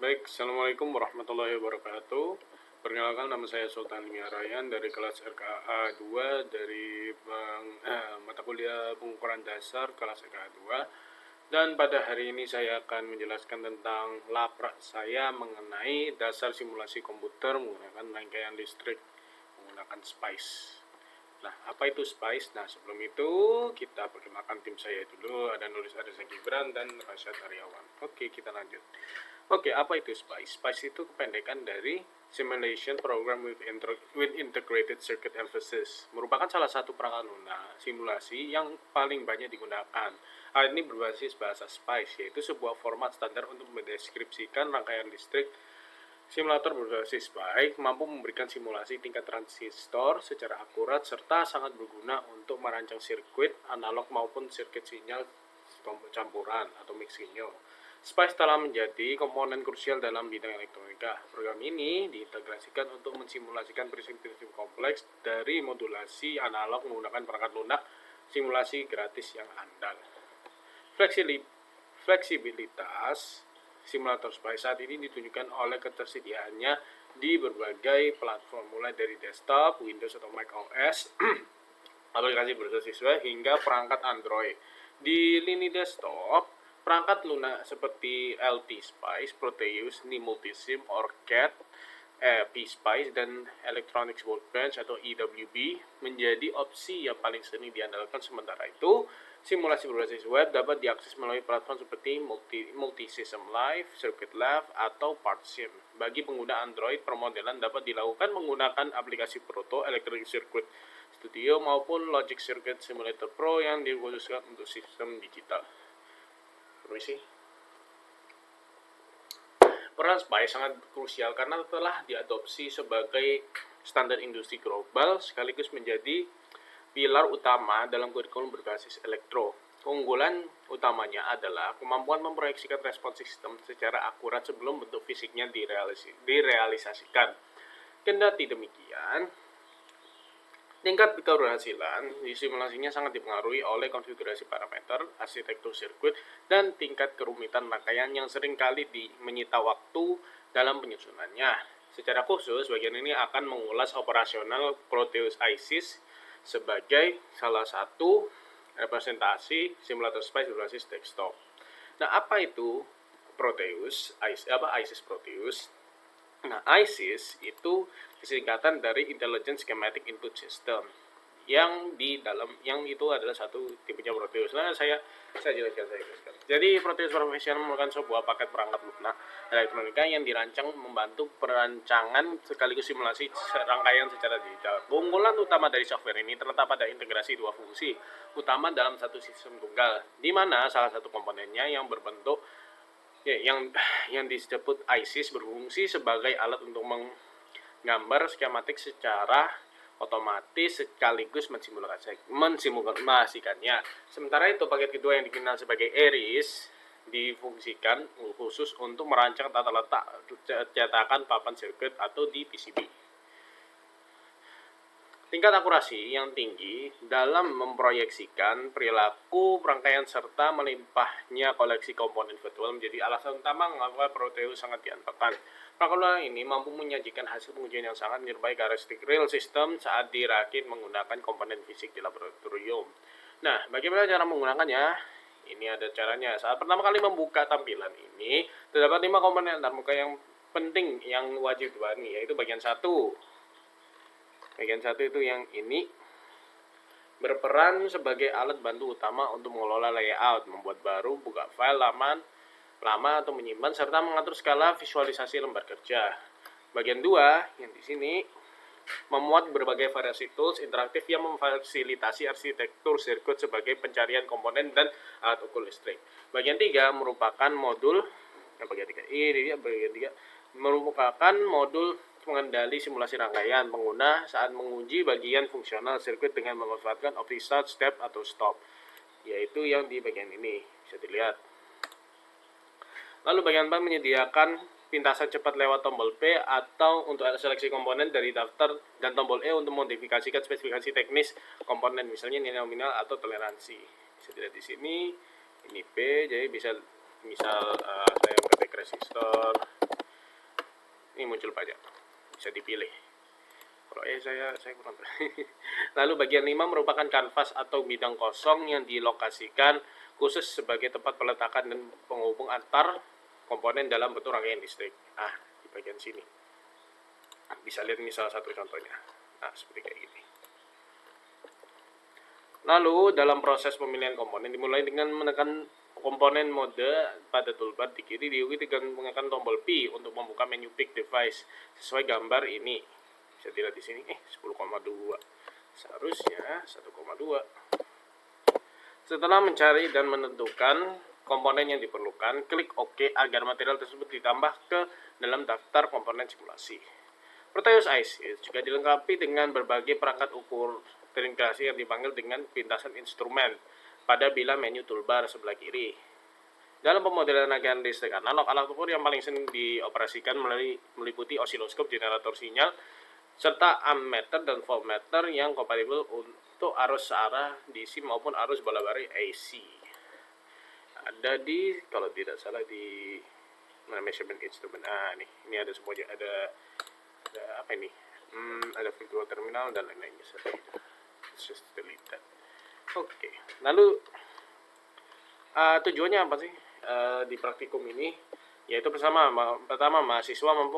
Baik, Assalamualaikum warahmatullahi wabarakatuh. Perkenalkan, nama saya Sultan Miyarayan dari kelas RKA 2 dari mata kuliah pengukuran dasar kelas RKA 2. Dan pada hari ini saya akan menjelaskan tentang laprak saya mengenai dasar simulasi komputer menggunakan rangkaian listrik menggunakan SPICE. Nah, apa itu SPICE? Nah, sebelum itu kita perkenalkan tim saya dulu. Ada Nulis Arisa Gibran dan Rasyad Aryawan. Oke, kita lanjut. Oke, apa itu SPICE? SPICE itu kependekan dari Simulation Program with Integrated Circuit Emphasis. Merupakan salah satu perangkat lunak simulasi yang paling banyak digunakan. Hal ini berbasis bahasa SPICE, yaitu sebuah format standar untuk mendeskripsikan rangkaian listrik. Simulator berbasis baik mampu memberikan simulasi tingkat transistor secara akurat serta sangat berguna untuk merancang sirkuit analog maupun sirkuit sinyal campuran atau mix signal. SPICE telah menjadi komponen krusial dalam bidang elektronika. Program ini diintegrasikan untuk mensimulasikan prinsip-prinsip kompleks dari modulasi analog menggunakan perangkat lunak simulasi gratis yang andal. Fleksibilitas simulator SPICE saat ini ditunjukkan oleh ketersediaannya di berbagai platform, mulai dari desktop, Windows atau Mac OS, aplikasi bersiswa hingga perangkat Android. Di lini desktop, perangkat lunak seperti LT SPICE, Proteus, Multisim, OrCAD, PSpice, dan Electronics Workbench atau EWB menjadi opsi yang paling sering diandalkan. Sementara itu, simulasi berbasis web dapat diakses melalui platform seperti Multisystem Live, Circuit Lab, atau PartSim. Bagi pengguna Android, permodelan dapat dilakukan menggunakan aplikasi Proto, Electronic Circuit Studio, maupun Logic Circuit Simulator Pro yang dikhususkan untuk sistem digital. Permisi. Peran SPICE sangat krusial karena telah diadopsi sebagai standar industri global sekaligus menjadi pilar utama dalam kurikulum berbasis elektro. Keunggulan utamanya adalah kemampuan memproyeksikan respons sistem secara akurat sebelum bentuk fisiknya direalisasikan. Kendati demikian, tingkat keberhasilan di simulasinya sangat dipengaruhi oleh konfigurasi parameter, arsitektur sirkuit, dan tingkat kerumitan rangkaian yang seringkali menyita waktu dalam penyusunannya. Secara khusus, bagian ini akan mengulas operasional Proteus ISIS sebagai salah satu representasi simulator SPICE berbasis desktop. Nah, apa itu Proteus? ISIS Proteus? Nah, ISIS itu disingkatan dari Intelligent Schematic Input System yang itu adalah satu tipenya Proteus. Nah, saya jelaskan. Jadi, Proteus Professional merupakan sebuah paket perangkat lunak elektronika yang dirancang membantu perancangan sekaligus simulasi rangkaian secara digital. Keunggulan utama dari software ini terletak pada integrasi dua fungsi utama dalam satu sistem tunggal, di mana salah satu komponennya yang berbentuk yang disebut ISIS berfungsi sebagai alat untuk menggambar skematik secara otomatis sekaligus mensimulasikannya. Sementara itu, paket kedua yang dikenal sebagai Eris difungsikan khusus untuk merancang tata letak cetakan papan sirkuit atau di PCB. Tingkat akurasi yang tinggi dalam memproyeksikan perilaku rangkaian serta melimpahnya koleksi komponen virtual menjadi alasan utama mengapa Proteus sangat diandalkan. Perangkat ini mampu menyajikan hasil pengujian yang sangat menyerupai karakteristik real system saat dirakit menggunakan komponen fisik di laboratorium. Nah, bagaimana cara menggunakannya? Ini ada caranya. Saat pertama kali membuka tampilan ini, terdapat 5 komponen antarmuka yang penting yang wajib dipahami, yaitu bagian 1. Bagian 1 itu yang ini berperan sebagai alat bantu utama untuk mengelola layout, membuat baru, buka file lama atau menyimpan, serta mengatur skala visualisasi lembar kerja. Bagian 2 yang di sini memuat berbagai variasi tools interaktif yang memfasilitasi arsitektur sirkuit sebagai pencarian komponen dan alat ukur listrik. Bagian 3 merupakan modul merupakan modul mengendali simulasi rangkaian pengguna saat menguji bagian fungsional sirkuit dengan memanfaatkan opsi start, step, atau stop, yaitu yang di bagian ini bisa dilihat. Lalu bagian 4 menyediakan pintasan cepat lewat tombol P atau untuk seleksi komponen dari daftar, dan tombol E untuk modifikasikan spesifikasi teknis komponen, misalnya nilai nominal atau toleransi. Bisa dilihat di sini, ini P, jadi bisa Misal saya ngetik resistor, ini muncul banyak, bisa dipilih. Kalau saya kurang tahu. Lalu bagian 5 merupakan kanvas atau bidang kosong yang dilokasikan khusus sebagai tempat peletakan dan penghubung antar komponen dalam bentuk rangkaian listrik. Di bagian sini bisa lihat ini salah satu contohnya. Seperti kayak gini. Lalu dalam proses pemilihan komponen dimulai dengan menekan komponen mode pada toolbar di kiri, diikuti dengan menekan tombol P untuk membuka menu pick device sesuai gambar ini. Bisa dilihat di sini 10,2. Seharusnya 1,2. Setelah mencari dan menentukan komponen yang diperlukan, klik OK agar material tersebut ditambah ke dalam daftar komponen simulasi. Proteus IC juga dilengkapi dengan berbagai perangkat ukur terintegrasi yang dipanggil dengan pintasan instrumen pada bilah menu toolbar sebelah kiri. Dalam pemodelan rangkaian listrik analog, alat ukur yang paling sering dioperasikan meliputi osiloskop, generator sinyal, serta ammeter dan voltmeter yang kompatibel untuk arus searah DC maupun arus bola-balik AC. Ada di, kalau tidak salah, di measurement instrument. Ini ada semuanya. Ada apa ini? Ada virtual terminal dan lain-lainnya. Just delete that. Oke. Lalu tujuannya apa sih di praktikum ini? Yaitu pertama mahasiswa mampu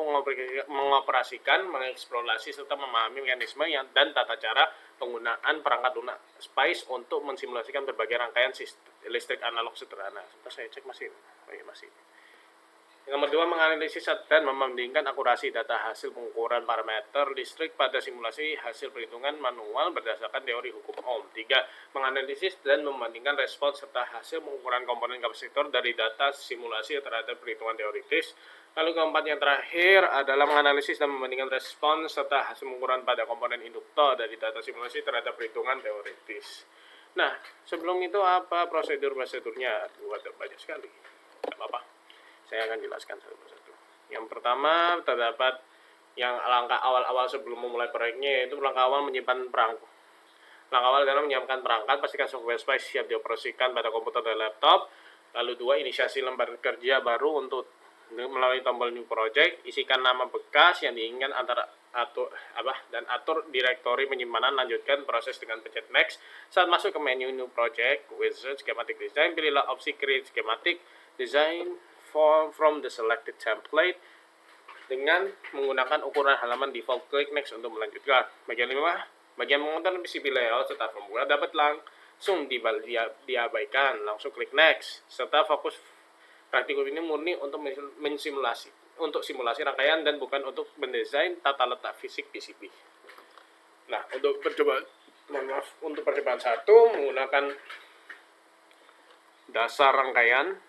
mengoperasikan, mengeksplorasi serta memahami mekanisme dan tata cara penggunaan perangkat lunak SPICE untuk mensimulasikan berbagai rangkaian listrik analog sederhana. Sebentar saya cek masih. Yang nomor 2, menganalisis dan membandingkan akurasi data hasil pengukuran parameter listrik pada simulasi hasil perhitungan manual berdasarkan teori hukum Ohm. 3, menganalisis dan membandingkan respons serta hasil pengukuran komponen kapasitor dari data simulasi terhadap perhitungan teoritis. Lalu keempat yang terakhir adalah menganalisis dan membandingkan respons serta hasil pengukuran pada komponen induktor dari data simulasi terhadap perhitungan teoritis. Nah, sebelum itu apa prosedurnya? Ada banyak sekali. Tidak apa-apa. Saya akan jelaskan satu persatu. Yang pertama, terdapat yang langkah awal-awal sebelum memulai proyeknya, yaitu langkah awal menyimpan perangkat. Langkah awal adalah menyiapkan perangkat, pastikan software SPICE siap dioperasikan pada komputer dan laptop. Lalu 2, inisiasi lembar kerja baru untuk melalui tombol new project, isikan nama bekas yang diinginkan dan atur direktori penyimpanan, lanjutkan proses dengan pencet next. Saat masuk ke menu new project, wizard schematic design, pilihlah opsi create schematic design from the selected template dengan menggunakan ukuran halaman default. Klik next untuk melanjutkan. Bagian 5, bagian mengontrol PCB layout serta formula dapat langsung diabaikan. Langsung klik next. Serta fokus praktikum ini murni untuk simulasi rangkaian dan bukan untuk mendesain tata letak fisik PCB. Nah, untuk percobaan 1 menggunakan dasar rangkaian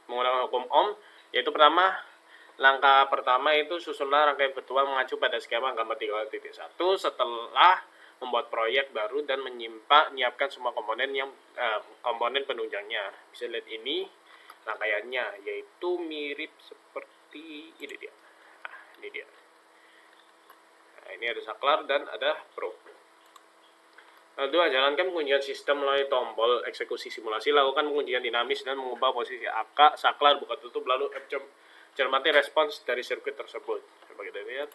menggunakan hukum Ohm, yaitu langkah pertama itu susunlah rangkaian virtual mengacu pada skema gambar 3.1 setelah membuat proyek baru dan menyiapkan semua komponen penunjangnya. Bisa lihat ini rangkaiannya, yaitu mirip seperti ini dia. Ini dia. Ini ada saklar dan ada probe. Lalu 2, jalankan pengujian sistem melalui tombol eksekusi simulasi. Lakukan pengujian dinamis dan mengubah posisi saklar buka tutup, lalu cermati respons dari sirkuit tersebut. Coba kita lihat.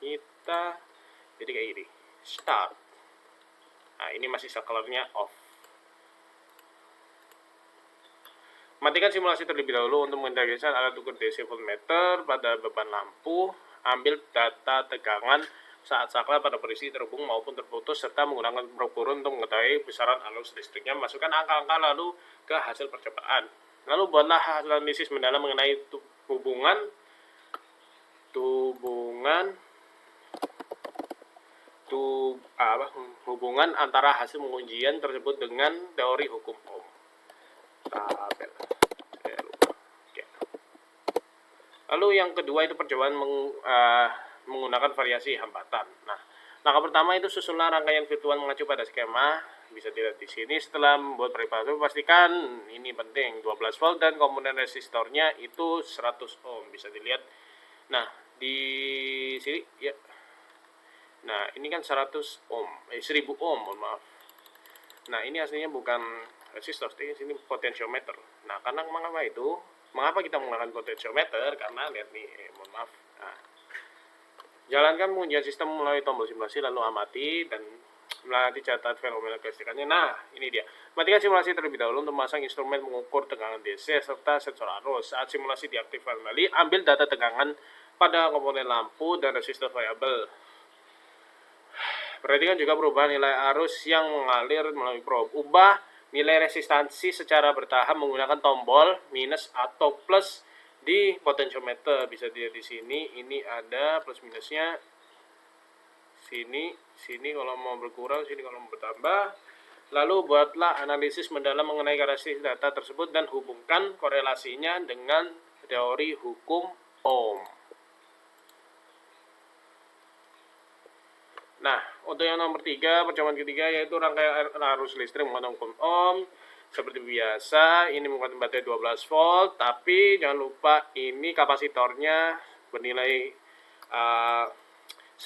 Jadi kayak gini. Start. Ini masih saklarnya off. Matikan simulasi terlebih dahulu untuk mengintegrasikan alat ukur DC voltmeter pada beban lampu. Ambil data tegangan saat saklar pada posisi terhubung maupun terputus, serta menggunakan probe untuk mengetahui besaran arus listriknya. Masukkan angka-angka lalu ke hasil percobaan. Lalu buatlah analisis mendalam mengenai hubungan antara hasil pengujian tersebut dengan teori hukum Ohm. Lalu yang kedua itu percobaan menggunakan variasi hambatan. Nah, langkah pertama itu susunlah rangkaian virtual mengacu pada skema. Bisa dilihat di sini. Setelah membuat preparasi, pastikan ini penting 12 volt dan komponen resistornya itu 100 ohm. Bisa dilihat. Nah, di sini ya. Nah, ini kan 100 ohm, 1000 ohm, mohon maaf. Nah, ini aslinya bukan resistor, ini potentiometer. Nah, karena mengapa kita menggunakan potentiometer? Karena lihat nih, mohon maaf. Nah, jalankan pengujian sistem melalui tombol simulasi, lalu amati dan melatih catat fenomena kelistrikannya. Nah, ini dia. Matikan simulasi terlebih dahulu untuk memasang instrumen mengukur tegangan DC serta sensor arus. Saat simulasi diaktifkan kembali, ambil data tegangan pada komponen lampu dan resistor variabel. Perhatikan juga perubahan nilai arus yang mengalir melalui probe. Ubah nilai resistansi secara bertahap menggunakan tombol minus atau plus di potentiometer. Bisa dilihat di sini, ini ada plus minusnya. Sini kalau mau berkurang, sini kalau mau bertambah. Lalu buatlah analisis mendalam mengenai karakteristik data tersebut dan hubungkan korelasinya dengan teori hukum Ohm. Nah, untuk yang nomor 3, percobaan ketiga yaitu rangkaian arus listrik menggunakan hukum Ohm. Seperti biasa, ini menggunakan baterai 12 volt, tapi jangan lupa ini kapasitornya bernilai 100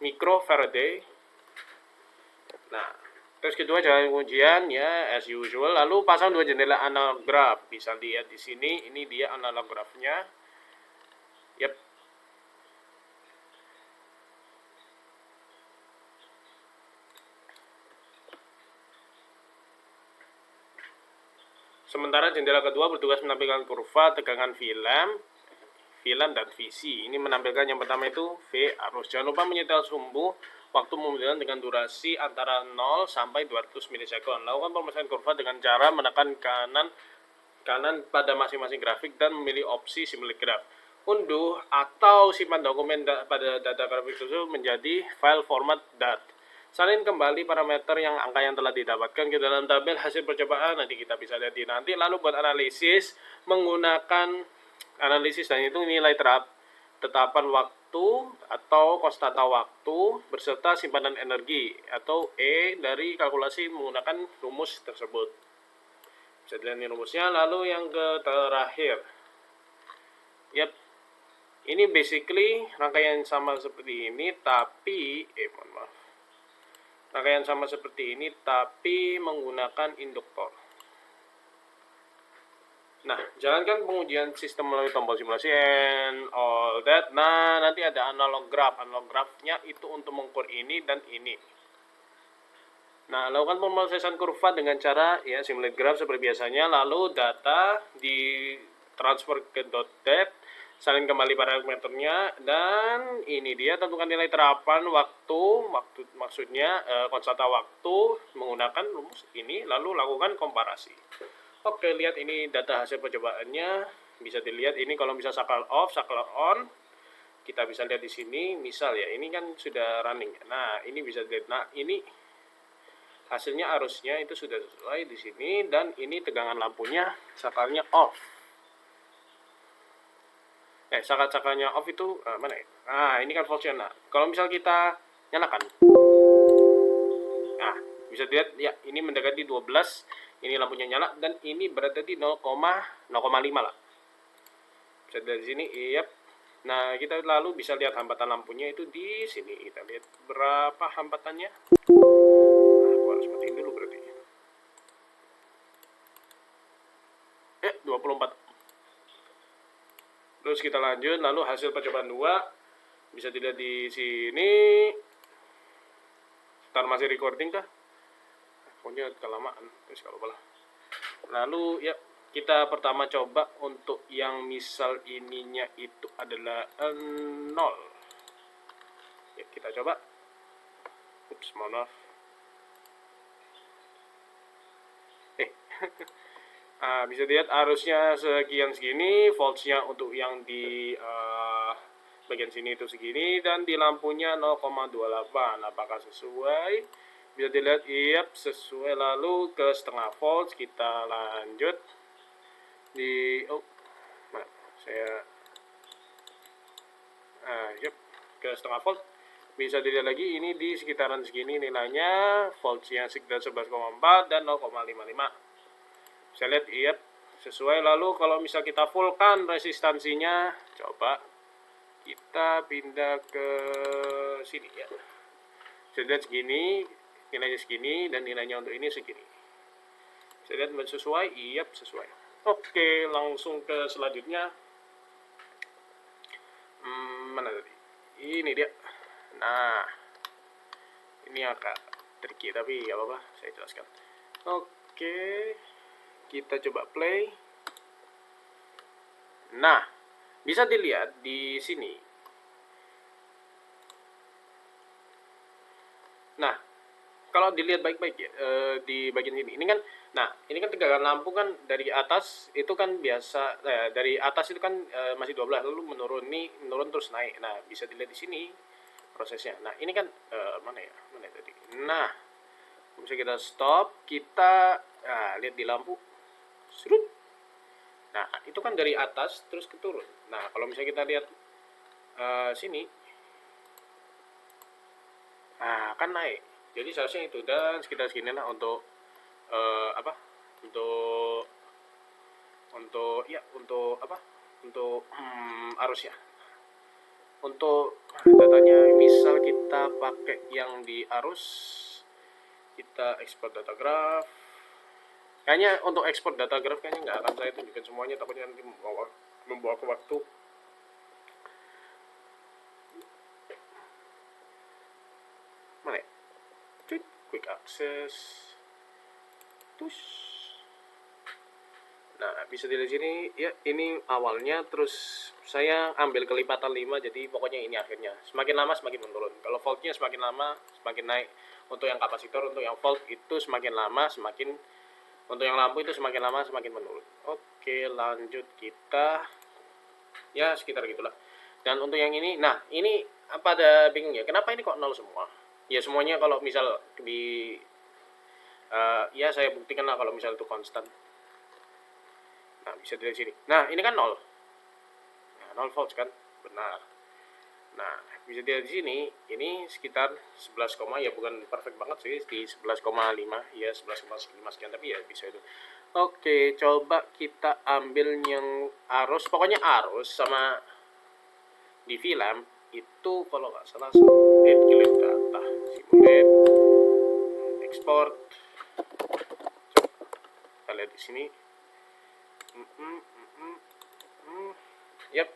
mikrofaraday. Nah, terus kedua jalan ujian ya as usual, lalu pasang 2 jendela analog graph. Bisa lihat di sini, ini dia analog graphnya. Yap. Sementara jendela kedua bertugas menampilkan kurva tegangan film dan visi. Ini menampilkan yang pertama itu V arus. Jangan lupa menyetel sumbu waktu pemilihan dengan durasi antara 0 sampai 200 milisekund. Lakukan pemesanan kurva dengan cara menekan kanan pada masing-masing grafik dan memilih opsi simulate graph. Unduh atau simpan dokumen pada data grafik tersebut menjadi file format DAT. Salin kembali parameter angka yang telah didapatkan ke dalam tabel hasil percobaan. Nanti kita bisa lihat di nanti. Lalu buat analisis menggunakan analisis dan itu nilai tetapan waktu atau konstanta waktu beserta simpanan energi atau E dari kalkulasi menggunakan rumus tersebut. Bisa dilihat ini rumusnya. Lalu yang terakhir, yep, ini basically rangkaian sama seperti ini tapi rangkaian sama seperti ini tapi menggunakan induktor. Nah, jalankan pengujian sistem melalui tombol simulasi and all that. Nah, nanti ada analog graph. Analog graphnya itu untuk mengukur ini dan ini. Nah, lakukan pemrosesan kurva dengan cara ya simulate graph seperti biasanya. Lalu data di transfer ke .dat, salin kembali parameternya, dan ini dia tentukan nilai terapan waktu maksudnya konstanta waktu menggunakan rumus ini, lalu lakukan komparasi. Oke, lihat ini data hasil percobaannya. Bisa dilihat ini kalau bisa saklar off, saklar on. Kita bisa lihat di sini, misal ya, ini kan sudah running. Nah, ini bisa dilihat. Nah, ini hasilnya arusnya itu sudah sesuai di sini dan ini tegangan lampunya saklarnya off. Sakarnya off itu mana ya? Nah, ini kan voltnya. Nah, kalau misal kita nyalakan. Nah, bisa dilihat ya, ini mendekati 12. Ini lampunya nyala dan ini berada di 0,5 lah. Bisa dilihat di sini, yep. Nah, kita lalu bisa lihat hambatan lampunya itu di sini. Kita lihat berapa hambatannya. Nah, aku harus matiin dulu berarti. 24. Terus kita lanjut, lalu hasil percobaan 2 bisa dilihat di sini. Ntar masih recording kah? Pokoknya kelamaan, terus kalau boleh. Lalu ya kita pertama coba untuk yang misal ininya itu adalah 0. Ya kita coba. Ups, mohon maaf. Bisa dilihat arusnya sekian segini, voltsnya untuk yang di bagian sini itu segini, dan di lampunya 0,28. Apakah sesuai? Bisa dilihat, iya sesuai. Lalu ke setengah volt, kita lanjut di ke setengah volt. Bisa dilihat lagi ini di sekitaran segini nilainya, voltsnya sekitar 11,4 dan 0,55. Saya lihat iya sesuai. Lalu kalau misal kita fullkan resistansinya, coba kita pindah ke sini ya. Saya lihat segini, nilainya segini dan nilainya untuk ini segini. Bisa lihat sesuai, iya sesuai. Oke, langsung ke selanjutnya. Mana tadi? Ini dia. Nah, ini agak tricky tapi ya apa-apa, saya jelaskan. Oke, kita coba play. Nah, bisa dilihat di sini. Nah, kalau dilihat baik-baik ya, di bagian ini kan, nah ini kan tegangan lampu kan dari atas itu kan biasa, dari atas itu kan masih 12, lalu menurun terus naik. Nah, bisa dilihat di sini prosesnya. Nah, ini kan mana tadi? Nah, bisa kita stop, kita lihat di lampu, serut. Nah, itu kan dari atas terus ke turun. Nah, kalau misalnya kita lihat sini, nah kan naik. Jadi seharusnya itu, dan sekitar segini lah untuk untuk arusnya. Untuk datanya misal kita pakai yang di arus, kita ekspor data graph. Kayaknya untuk ekspor data graph kayaknya nggak akan saya tunjukkan semuanya, takutnya nanti membawa ke waktu. Mana ya? Quick access. Nah, bisa dilihat sini ya, ini awalnya, terus saya ambil kelipatan 5, jadi pokoknya ini akhirnya. Semakin lama semakin menurun. Kalau voltnya semakin lama semakin naik. Untuk yang kapasitor, untuk yang volt itu semakin lama semakin, untuk yang lampu itu semakin lama semakin menurun. Oke, lanjut kita. Ya, sekitar gitulah. Dan untuk yang ini, nah ini apa, ada bingung ya, kenapa ini kok 0 semua? Ya semuanya kalau misal di ya saya buktikan lah kalau misal itu konstan. Nah, bisa dilihat sini. Nah, ini kan 0. Nah, 0 volt kan? Benar. Nah, bisa dilihat di sini, ini sekitar 11, ya bukan perfect banget sih, di 11,5, ya 11,5 sekian, tapi ya bisa itu. Oke, coba kita ambil yang arus, pokoknya arus sama di VLAMP itu kalau nggak salah 8 kilowatt data, simulate, export. Kita lihat di sini. Yap,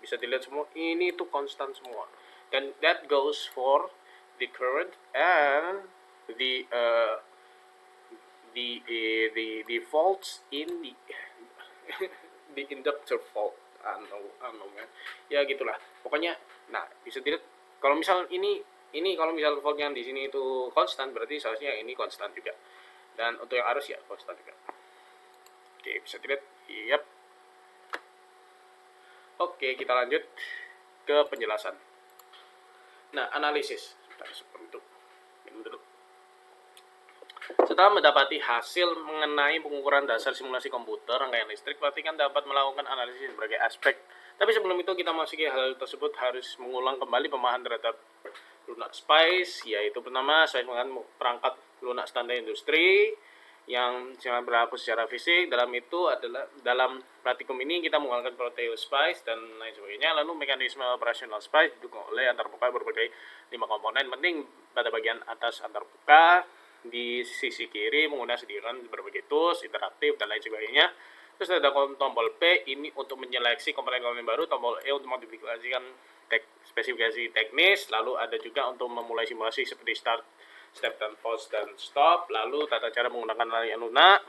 bisa dilihat semua ini tuh konstan semua, dan that goes for the current and the faults in the the inductor fault. Man. Ya gitulah pokoknya. Nah, bisa dilihat kalau misal ini kalau misal voltnya di sini itu konstan, berarti seharusnya ini konstan juga, dan untuk yang arus ya konstan juga. Oke, bisa dilihat. Yap. Oke, kita lanjut ke penjelasan. Nah, analisis. Setelah mendapati hasil mengenai pengukuran dasar simulasi komputer rangkaian listrik, pastikan dapat melakukan analisis berbagai aspek. Tapi sebelum itu kita masuki hal tersebut harus mengulang kembali pemahaman terhadap lunak SPICE, yaitu pertama SPICE menggunakan perangkat lunak standar industri yang sangat berlaku secara fisik. Dalam itu adalah, dalam praktikum ini kita menggunakan Proteus SPICE dan lain sebagainya. Lalu mekanisme operasional SPICE didukung oleh antarmuka berbagai 5 komponen penting. Pada bagian atas antarmuka, di sisi kiri menggunakan sediakan berbagai tools interaktif dan lain sebagainya. Terus ada tombol P, ini untuk menyeleksi komponen-komponen baru. Tombol E untuk modifikasikan spesifikasi teknis. Lalu ada juga untuk memulai simulasi seperti start, step, dan pause, dan stop. Lalu tata cara menggunakan layar lunak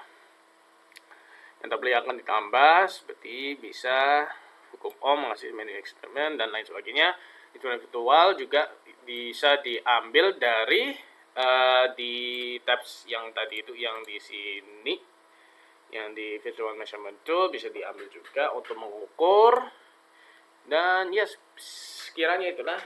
yang terpilih akan ditambah seperti bisa hukum Ohm, menghasilkan menu eksperimen, dan lain sebagainya. Hitungan virtual juga bisa diambil dari di tabs yang tadi itu, yang di sini, yang di virtual measurement tool bisa diambil juga untuk mengukur. Dan ya sekiranya itulah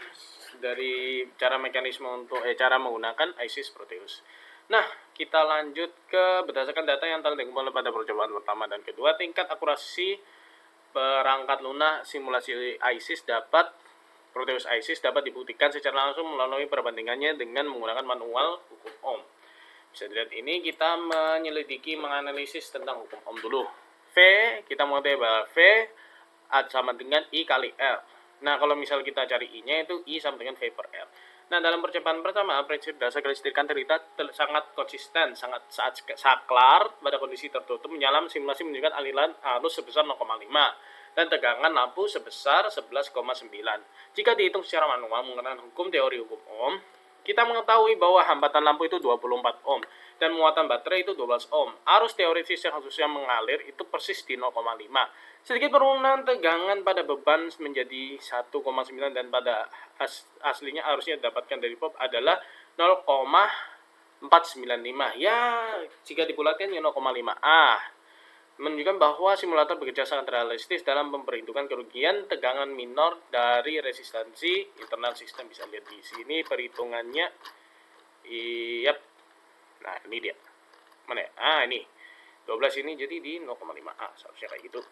dari cara mekanisme untuk cara menggunakan ISIS Proteus. Nah, kita lanjut ke berdasarkan data yang telah dikumpulkan pada percobaan pertama dan kedua, tingkat akurasi perangkat lunak simulasi ISIS Proteus ISIS dapat dibuktikan secara langsung melalui perbandingannya dengan menggunakan manual hukum Ohm. Bisa dilihat ini, kita menyelidiki, menganalisis tentang hukum Ohm dulu. V, kita mengetahui bahwa V sama dengan I kali L. Nah, kalau misal kita cari I-nya itu I sama dengan V per L. Nah, dalam percobaan pertama, prinsip dasar kelistrikan sangat konsisten, sangat saklar pada kondisi tertutup menyalam. Simulasi menunjukkan aliran arus sebesar 0,5 dan tegangan lampu sebesar 11,9. Jika dihitung secara manual menggunakan teori hukum Ohm, kita mengetahui bahwa hambatan lampu itu 24 ohm dan muatan baterai itu 12 ohm. Arus teoritis yang harusnya mengalir itu persis di 0,5. Sedikit penurunan tegangan pada beban menjadi 1,9 dan pada aslinya harusnya didapatkan dari pop adalah 0,495. Ya, jika dibulatkan ya 0,5. Menunjukkan bahwa simulator bekerja sangat realistis dalam memperhitungkan kerugian tegangan minor dari resistansi internal sistem. Bisa lihat di sini perhitungannya. Yap. Nah, ini dia. Mana ya? Ini. 12 ini jadi di 0,5. Seharusnya kayak gitu.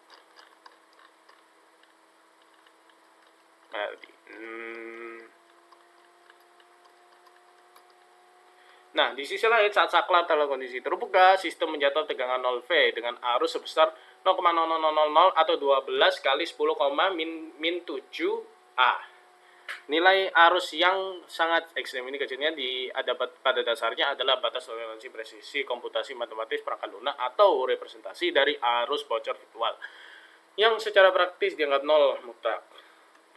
Nah, di sisi lain saat saklar dalam kondisi terbuka, sistem menjatuhkan tegangan 0V dengan arus sebesar 0,0000 atau 12 kali 10, min 7A. Nilai arus yang sangat ekstrem ini kecilnya ada pada dasarnya adalah batas toleransi presisi komputasi matematis perangkat lunak atau representasi dari arus bocor virtual yang secara praktis dianggap nol mutlak.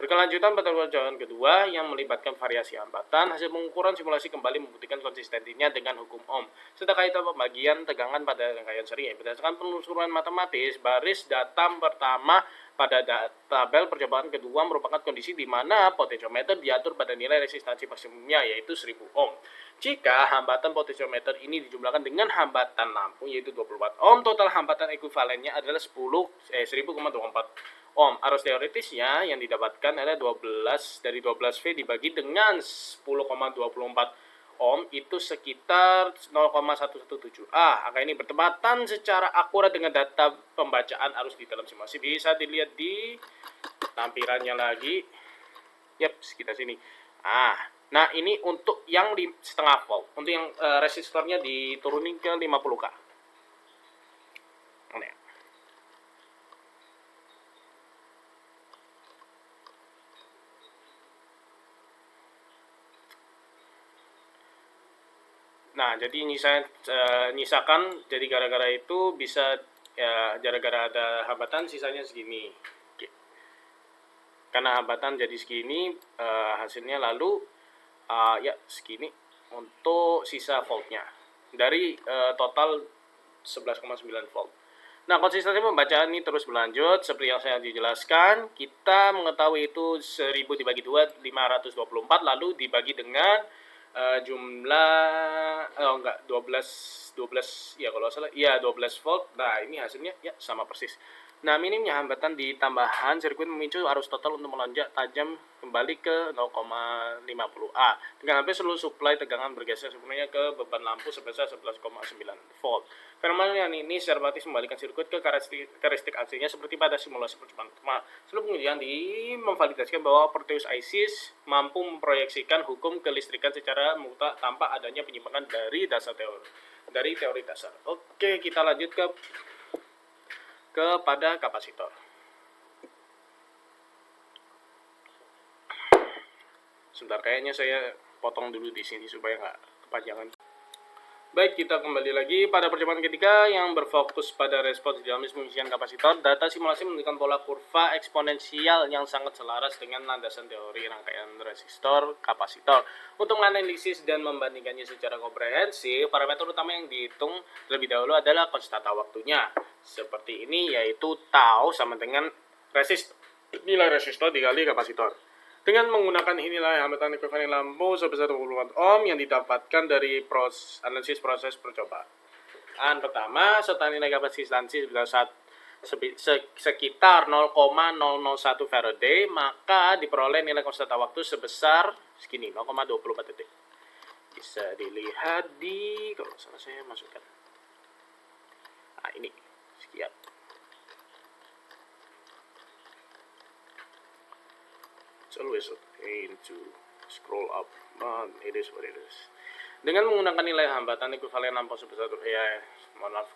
Berkelanjutan pada perjalanan kedua yang melibatkan variasi hambatan, hasil pengukuran simulasi kembali membuktikan konsistensinya dengan hukum Ohm. Serta kaitan pembagian tegangan pada rangkaian seri. Berdasarkan penelusuran matematis, baris data pertama pada tabel percobaan kedua merupakan kondisi di mana potensiometer diatur pada nilai resistansi maksimumnya yaitu 1000 ohm. Jika hambatan potensiometer ini dijumlahkan dengan hambatan lampu yaitu 24 ohm, total hambatan ekuivalennya adalah 10,24 ohm. Arus teoritisnya yang didapatkan adalah 12 dari 12V dibagi dengan 10,24 ohm itu sekitar 0,117A. Angka ini bertepatan secara akurat dengan data pembacaan arus di dalam simulasi. Bisa dilihat di tampilannya lagi. Yap, sekitar sini. Nah ini untuk yang di setengah volt. Untuk yang resistornya diturunin ke 50K. Nah, jadi nyisakan jadi gara-gara itu bisa ya gara-gara ada hambatan sisanya segini. Oke. Karena hambatan jadi segini hasilnya lalu ya segini untuk sisa voltnya dari total 11,9 volt. Nah, konsistensi pembacaan ini terus berlanjut seperti yang saya dijelaskan. Kita mengetahui itu 1000 dibagi 2 524 lalu dibagi dengan jumlah 12 ya kalau salah iya 12 volt. Nah, ini hasilnya ya sama persis. Nah, minimnya hambatan di tambahan sirkuit memicu arus total untuk melonjak tajam kembali ke 0,50A. Dengan hampir seluruh suplai tegangan bergeser sepenuhnya ke beban lampu sebesar 11,9 volt. Fenomena ini secara praktis membalikan sirkuit ke karakteristik aslinya seperti pada simulasi percobaan pertama. Sebelum kemudian memvalidasikan bahwa Proteus ICs mampu memproyeksikan hukum kelistrikan secara mutlak tanpa adanya penyimpangan dari teori dasar. Oke, kita lanjut kepada kapasitor. Sebentar, kayaknya saya potong dulu di sini supaya nggak kepanjangan. Baik, kita kembali lagi pada percobaan ketiga yang berfokus pada respons dinamis pengisian kapasitor. Data simulasi menunjukkan pola kurva eksponensial yang sangat selaras dengan landasan teori rangkaian resistor kapasitor. Untuk menganalisis dan membandingkannya secara komprehensif, parameter utama yang dihitung terlebih dahulu adalah konstanta waktunya. Seperti ini, yaitu tau sama dengan nilai resistor dikali kapasitor. Dengan menggunakan nilai hambatan ekuivalen lampu sebesar 24 ohm yang didapatkan dari analisis proses percobaan. Pertama, serta nilai kapasitansi sekitar 0,001 Faraday, maka diperoleh nilai konstanta waktu sebesar segini, 0,24 detik. Bisa dilihat di, kalau salah saya masukkan. Ini, sekian. It's always a pain to scroll up, but it is what it is. Dengan menggunakan nilai hambatan ekuivalen lampu sebesar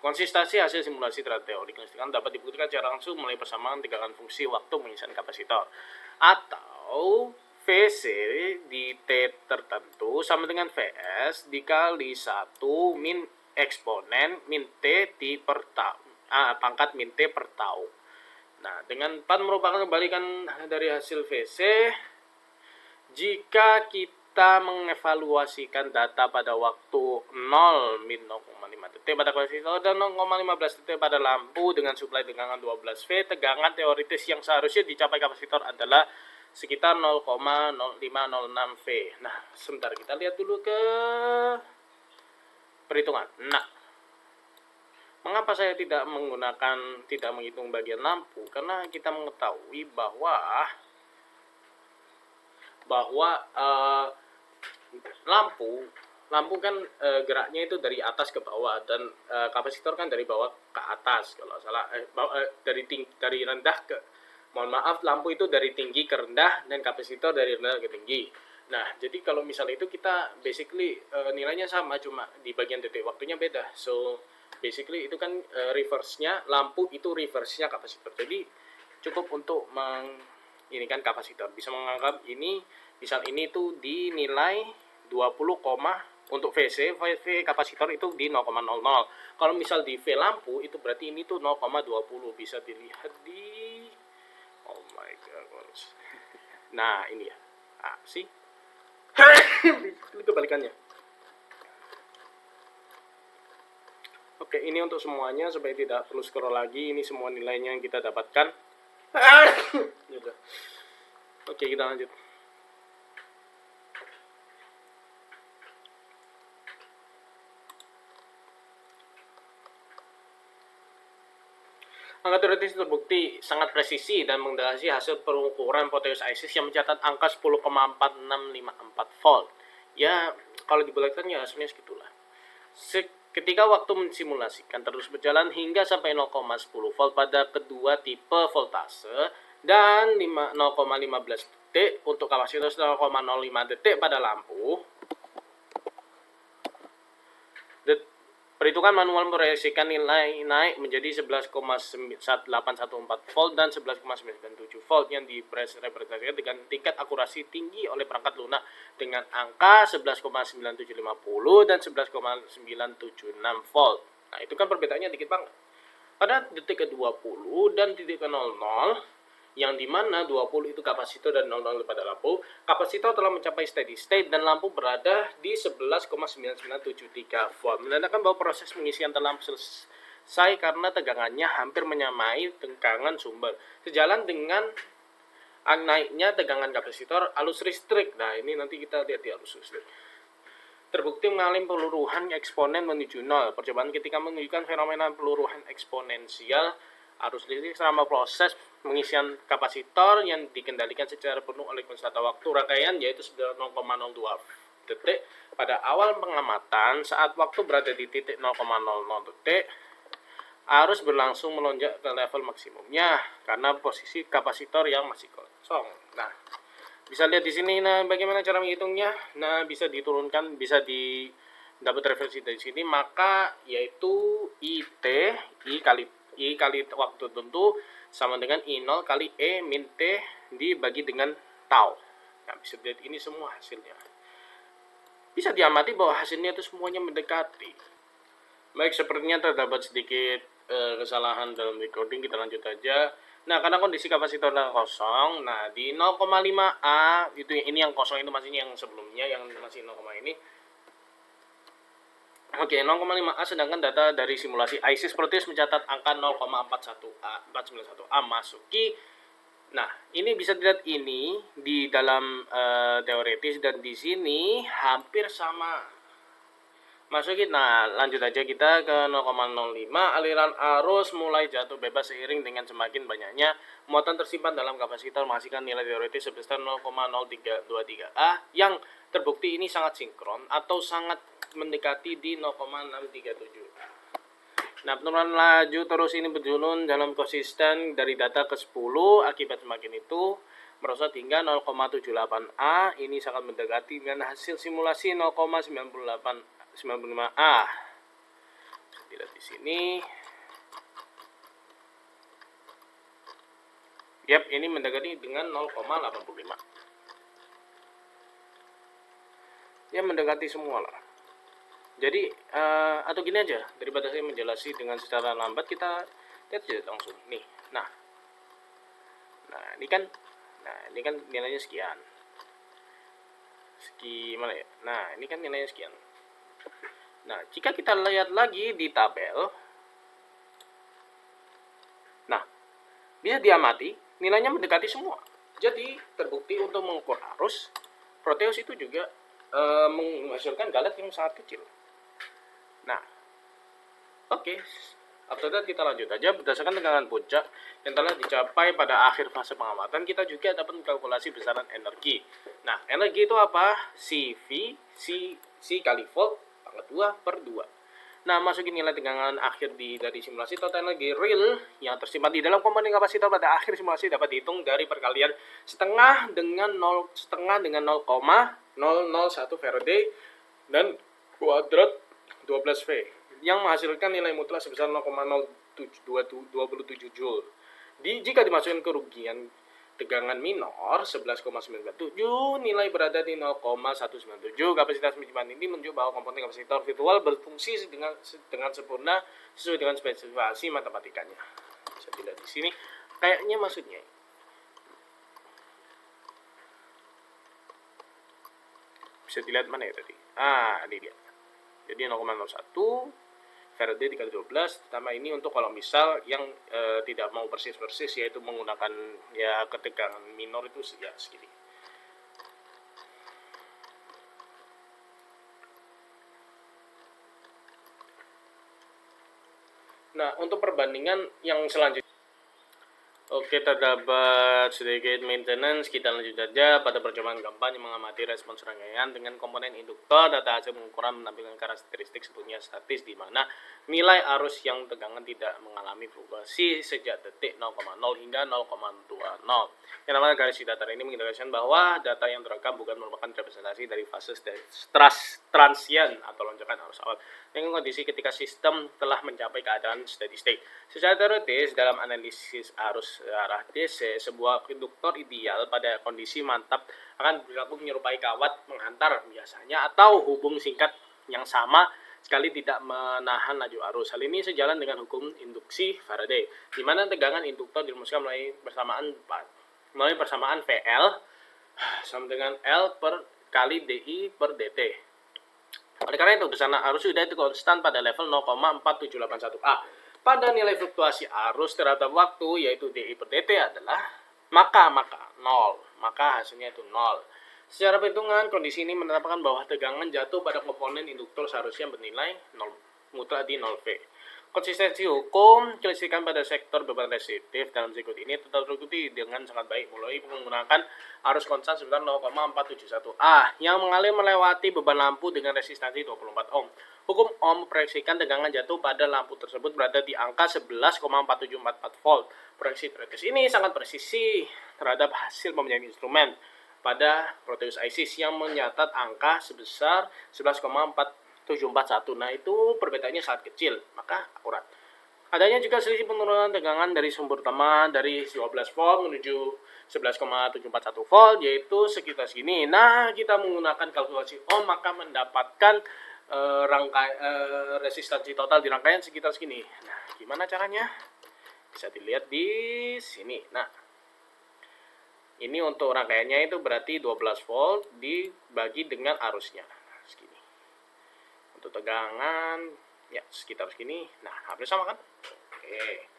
konsistensi hasil simulasi terhadap teori kelistrikan dapat dibuktikan secara langsung melalui persamaan tegangan fungsi waktu pengisian kapasitor atau VC di T tertentu sama dengan VS dikali 1 min eksponen min T di per pangkat min T per tau. Nah, dengan pan merupakan kebalikan dari hasil VC, jika kita mengevaluasikan data pada waktu 0 min 0,5 detik pada kapasitor dan 0,15 detik pada lampu dengan suplai tegangan 12 V, tegangan teoritis yang seharusnya dicapai kapasitor adalah sekitar 0,0506 V. Nah, sebentar kita lihat dulu ke perhitungan. Nah, mengapa saya tidak menghitung bagian lampu? Karena kita mengetahui bahwa lampu kan geraknya itu dari atas ke bawah dan kapasitor kan dari bawah ke atas kalau salah dari rendah ke lampu itu dari tinggi ke rendah dan kapasitor dari rendah ke tinggi. Nah, jadi kalau misalnya itu kita basically nilainya sama, cuma di bagian detik waktunya beda. So basically itu kan reverse-nya lampu itu reverse-nya kapasitor. Jadi cukup untuk ini kan kapasitor bisa menganggap ini misal ini tuh dinilai 20, untuk VC kapasitor itu di 0,00. Kalau misal di V lampu itu berarti ini tuh 0,20, bisa dilihat di oh my god. Nah, ini ya. Sih. Ini kebalikannya. Oke, ini untuk semuanya supaya tidak perlu scroll lagi. Ini semua nilainya yang kita dapatkan. Oke, kita lanjut. Angka teoritis terbukti sangat presisi dan mendasari hasil pengukuran potensi ISIS yang mencatat angka 10,4654 volt. Ya, kalau dibulatkan ya hasilnya segitulah. Ketika waktu mensimulasikan terus berjalan hingga sampai 0,10 volt pada kedua tipe voltase dan 0,15 detik untuk kapasitor 0,05 detik pada lampu. Perhitungan manual memproyeksikan nilai naik menjadi 11,814 volt dan 11,97 volt yang direpresentasikan dengan tingkat akurasi tinggi oleh perangkat lunak dengan angka 11,9750 dan 11,976 volt. Nah, itu kan perbedaannya dikit banget. Pada detik ke-20 dan titik ke-00, yang dimana 20 itu kapasitor dan 00 pada lampu, kapasitor telah mencapai steady state dan lampu berada di 11,9973 volt. Menandakan bahwa proses pengisian telah selesai karena tegangannya hampir menyamai tegangan sumber. Sejalan dengan naiknya tegangan kapasitor arus listrik. Nah, ini nanti kita lihat di arus listrik. Terbukti mengalami peluruhan eksponen menuju 0. Percobaan ketika menunjukkan fenomena peluruhan eksponensial arus listrik selama proses pengisian kapasitor yang dikendalikan secara penuh oleh konstanta waktu rangkaian yaitu 0,02 detik pada awal pengamatan. Saat waktu berada di titik 0,00 detik, arus berlangsung melonjak ke level maksimumnya karena posisi kapasitor yang masih kosong. Nah, bisa lihat di sini. Nah, bagaimana cara menghitungnya? Nah, bisa diturunkan, bisa dapat referensi dari sini, maka yaitu I kali waktu tentu sama dengan I0 kali E min T dibagi dengan tau. Nah, bisa dilihat ini semua hasilnya. Bisa diamati bahwa hasilnya itu semuanya mendekati. Baik, sepertinya terdapat sedikit kesalahan dalam recording, kita lanjut aja. Nah, karena kondisi kapasitor kosong, nah di 0,5A itu ini yang kosong itu masih yang sebelumnya yang masih 0, ini. Oke, 0,5A sedangkan data dari simulasi ISIS Proteus mencatat angka 0,41A masuki. Nah, ini bisa dilihat ini di dalam teoritis dan di sini hampir sama. Masukin. Nah, lanjut aja kita ke 0,05. Aliran arus mulai jatuh bebas seiring dengan semakin banyaknya muatan tersimpan dalam kapasitor menghasilkan nilai teoritis sebesar 0,0323A yang terbukti ini sangat sinkron atau sangat mendekati di 0,637A. Nah, penurunan laju terus ini berjalan dalam konsisten dari data ke 10. Akibat semakin itu merosot hingga 0,78A. Ini sangat mendekati dengan hasil simulasi 0,95A. Dilihat di sini. Yap, ini mendekati dengan 0,85. ya mendekati semua lah. Jadi atau gini aja, daripada saya menjelaskan dengan secara lambat, kita lihat aja langsung nih. Nah ini kan nilainya sekian. Mana ya? Nah, ini kan nilainya sekian. Nah, jika kita lihat lagi di tabel, nah, bisa diamati nilainya mendekati semua. Jadi, terbukti untuk mengukur arus, Proteus itu juga menghasilkan galet yang sangat kecil. Nah, oke. After that, kita lanjut aja. Berdasarkan tegangan puncak yang telah dicapai pada akhir fase pengamatan, kita juga dapat mengkalkulasi besaran energi. Nah, energi itu apa? CV, C kali volt, pangkat 2/2. Nah, masukin nilai tegangan akhir dari simulasi. Total energi real yang tersimpan di dalam komponen kapasitor pada akhir simulasi dapat dihitung dari perkalian setengah dengan 0,001 Faraday dan kuadrat 12V yang menghasilkan nilai mutlak sebesar 0,0727 Joule. Jika dimasukkan kerugian tegangan minor 11,97, nilai berada di 0,197. Kapasitas minimal ini menunjuk bahwa komponen kapasitor virtual berfungsi dengan sempurna sesuai dengan spesifikasi matematikanya. Bisa dilihat di sini. Kayaknya maksudnya bisa dilihat mana ya tadi? Ini dia. Jadi 0,01 Faraday dikali 12, pertama ini untuk kalau misal yang tidak mau persis yaitu menggunakan ya ketegangan minor itu ya segini. Nah, untuk perbandingan yang selanjutnya, oke, terdapat sedikit maintenance. Kita lanjut saja pada percobaan keempat yang mengamati respons rangkaian dengan komponen induktor. Data hasil pengukuran menampilkan karakteristik sebutnya statis, di mana nilai arus yang tegangan tidak mengalami fluktuasi sejak detik 0,0 hingga 0,20. Yang namanya garis datar ini mengindikasikan bahwa data yang terekam bukan merupakan representasi dari fase transient atau lonjakan arus awal, dengan kondisi ketika sistem telah mencapai keadaan steady state. Secara teoritis, dalam analisis arus arah DC, sebuah induktor ideal pada kondisi mantap akan bergabung menyerupai kawat menghantar biasanya, atau hubung singkat yang sama sekali tidak menahan laju arus. Hal ini sejalan dengan hukum induksi Faraday, di mana tegangan induktor dirumuskan melalui persamaan VL sama dengan L per kali DI per DT. Oleh karena itu, besaran arus sudah itu konstan pada level 0,4781 A. Pada nilai fluktuasi arus terhadap waktu, yaitu DI per DT adalah maka 0. Maka hasilnya itu 0. Secara perhitungan, kondisi ini menetapkan bahwa tegangan jatuh pada komponen induktor seharusnya bernilai 0, mutlak di 0V. Konsistensi hukum kelistrikan pada sektor beban resistif dalam sirkuit ini tetap terbukti dengan sangat baik mulai menggunakan arus konstan sebesar 0,471 A yang mengalir melewati beban lampu dengan resistansi 24 ohm. Hukum Ohm memproyeksikan tegangan jatuh pada lampu tersebut berada di angka 11,4744 volt. Proyeksi teoritis ini sangat presisi terhadap hasil pemilihan instrumen pada Proteus ISIS yang mencatat angka sebesar 11,4741. Nah, itu perbedaannya sangat kecil, maka akurat. Adanya juga selisih penurunan tegangan dari sumber utama dari 12 volt menuju 11,741 volt, yaitu sekitar segini. Nah, kita menggunakan kalkulasi Ohm maka mendapatkan resistansi total di rangkaian sekitar segini. Nah, gimana caranya? Bisa dilihat di sini. Nah, ini untuk rangkaiannya itu berarti 12 volt dibagi dengan arusnya. Nah, segini. Untuk tegangan ya sekitar segini. Nah, hampir sama kan? Oke.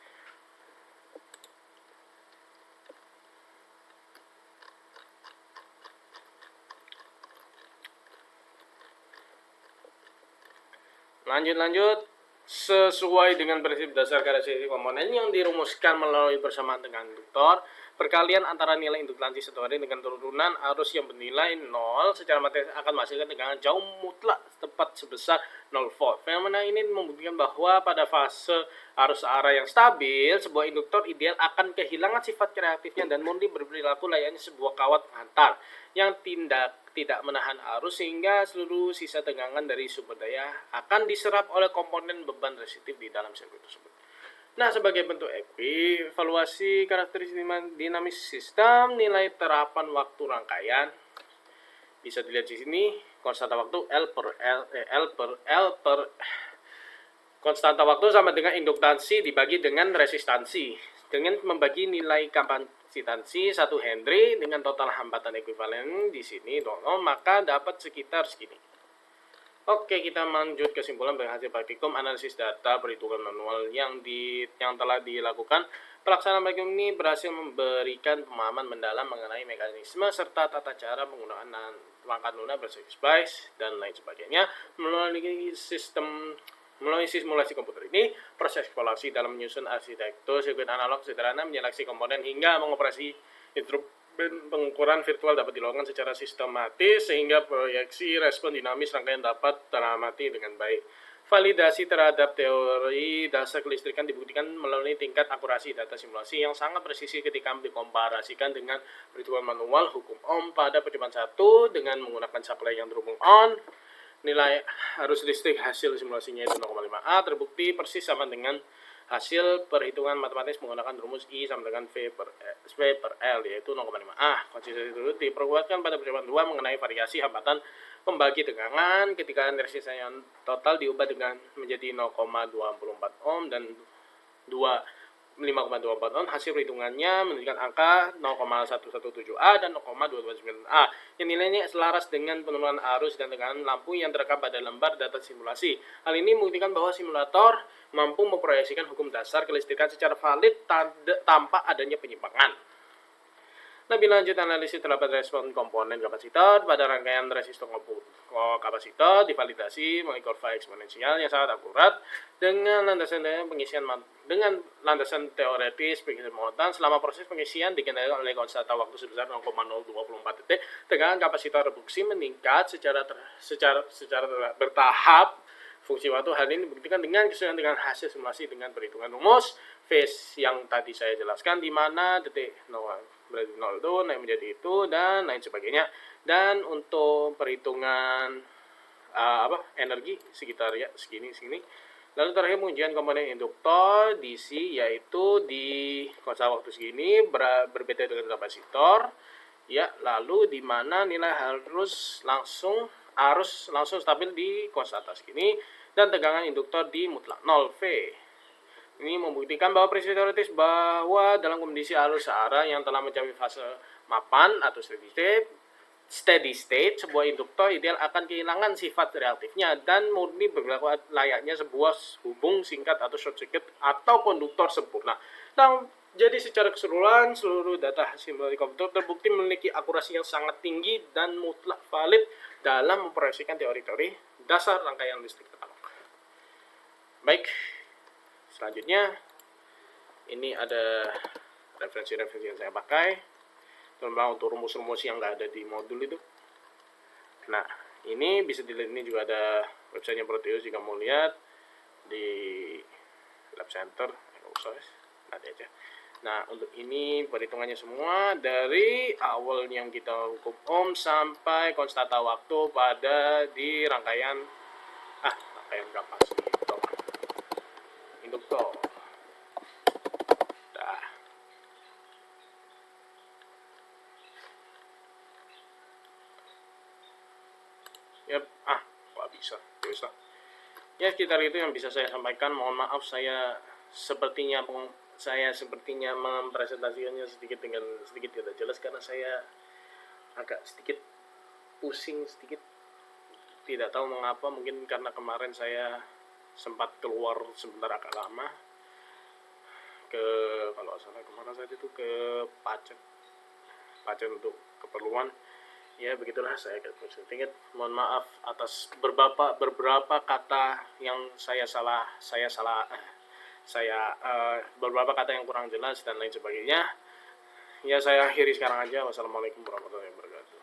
Lanjut. Sesuai dengan prinsip dasar karakteristik komponen yang dirumuskan melalui persamaan tegangan induktor, perkalian antara nilai induktansi satu hari dengan turunan arus yang bernilai 0 secara matematis akan menghasilkan tegangan jauh mutlak tepat sebesar 0 volt. Fenomena ini membuktikan bahwa pada fase arus arah yang stabil, sebuah induktor ideal akan kehilangan sifat reaktifnya dan murni berperilaku layaknya sebuah kawat penghantar yang tidak menahan arus, sehingga seluruh sisa tegangan dari sumber daya akan diserap oleh komponen beban resistif di dalam sirkuit tersebut. Nah, sebagai bentuk evaluasi karakteristik dinamis sistem, nilai terapan waktu rangkaian bisa dilihat di sini. konstanta waktu konstanta waktu sama dengan induktansi dibagi dengan resistansi. Dengan membagi nilai kapasitansi 1 Henry dengan total hambatan ekuivalen di sini 0, maka dapat sekitar segini. Oke, kita lanjut kesimpulan berhasil praktikum analisis data perhitungan manual yang telah dilakukan. Pelaksanaan praktikum ini berhasil memberikan pemahaman mendalam mengenai mekanisme serta tata cara penggunaan perangkat lunak berbasis SPICE dan lain sebagainya. Melalui simulasi komputer ini, proses evaluasi dalam menyusun arsitektur sirkuit analog sederhana, menyeleksi komponen hingga mengoperasi instrumen pengukuran virtual dapat dilakukan secara sistematis sehingga proyeksi respon dinamis rangkaian dapat teramati dengan baik. Validasi terhadap teori dasar kelistrikan dibuktikan melalui tingkat akurasi data simulasi yang sangat presisi ketika dikomparasikan dengan perhitungan manual hukum Ohm pada percobaan 1 dengan menggunakan supply yang terhubung on. Nilai arus listrik hasil simulasinya itu 0,5A, terbukti persis sama dengan hasil perhitungan matematis menggunakan rumus I sama dengan V per L, yaitu 0,5A. Konsistensi itu diperkuatkan pada percobaan 2 mengenai variasi hambatan pembagi tegangan ketika resistansi yang total diubah dengan menjadi 0,24 ohm dan 5,24 ohm. Hasil perhitungannya menunjukkan angka 0,117A dan 0,229A yang nilainya selaras dengan penurunan arus dan tekanan lampu yang terekam pada lembar data simulasi. Hal ini membuktikan bahwa simulator mampu memproyeksikan hukum dasar kelistrikan secara valid tanpa adanya penyimpangan. Lebih lanjut, analisis terdapat respon komponen kapasitor pada rangkaian resistor kapasitor divalidasi melalui kurva eksponensial yang sangat akurat dengan landasan teoretis pengisian muatan. Selama proses pengisian dikendalikan oleh konstanta waktu sebesar 0,024 detik, tegangan kapasitor reduksi meningkat secara bertahap. Fungsi waktu hal ini dibuktikan dengan kesesuaian dengan hasil simulasi dengan perhitungan rumus phase yang tadi saya jelaskan, di mana detik 0 berarti 0 itu naik menjadi itu dan lain sebagainya. Dan untuk perhitungan energi sekitar ya segini. Lalu terakhir pengujian komponen induktor DC, yaitu di konstanta waktu segini berbeda dengan kapasitor ya. Lalu di mana nilai arus langsung stabil di konstanta segini dan tegangan induktor di mutlak 0 V. Ini membuktikan bahwa prinsip teoritis bahwa dalam kondisi arus searah yang telah mencapai fase mapan atau steady state, sebuah induktor ideal akan kehilangan sifat reaktifnya dan murni berlaku layaknya sebuah hubung singkat atau short circuit atau konduktor sempurna. Nah, jadi secara keseluruhan seluruh data simulasi komputer terbukti memiliki akurasi yang sangat tinggi dan mutlak valid dalam memproyeksikan teori-teori dasar rangkaian listrik analog. Baik, selanjutnya ini ada referensi-referensi yang saya pakai, terutama untuk rumus-rumus yang nggak ada di modul itu. Nah, ini bisa dilihat, ini juga ada websitenya Proteus jika mau lihat di Lab Center. Nanti aja. Nah, untuk ini perhitungannya semua dari awal yang kita hukum Ohm sampai konstanta waktu pada di rangkaian kapasitor induktor. Dah. Yap, kok bisa? Ya, sekitar itu yang bisa saya sampaikan. Mohon maaf saya sepertinya mempresentasikannya sedikit tidak jelas karena saya agak sedikit pusing sedikit. Tidak tahu mengapa, mungkin karena kemarin saya sempat keluar sebentar agak lama kalau salah kemana saja itu ke Pacet untuk keperluan. Ya, begitulah saya sedikit. Mohon maaf atas beberapa kata yang beberapa kata yang kurang jelas dan lain sebagainya. Ya, saya akhiri sekarang aja. Wassalamualaikum warahmatullahi wabarakatuh.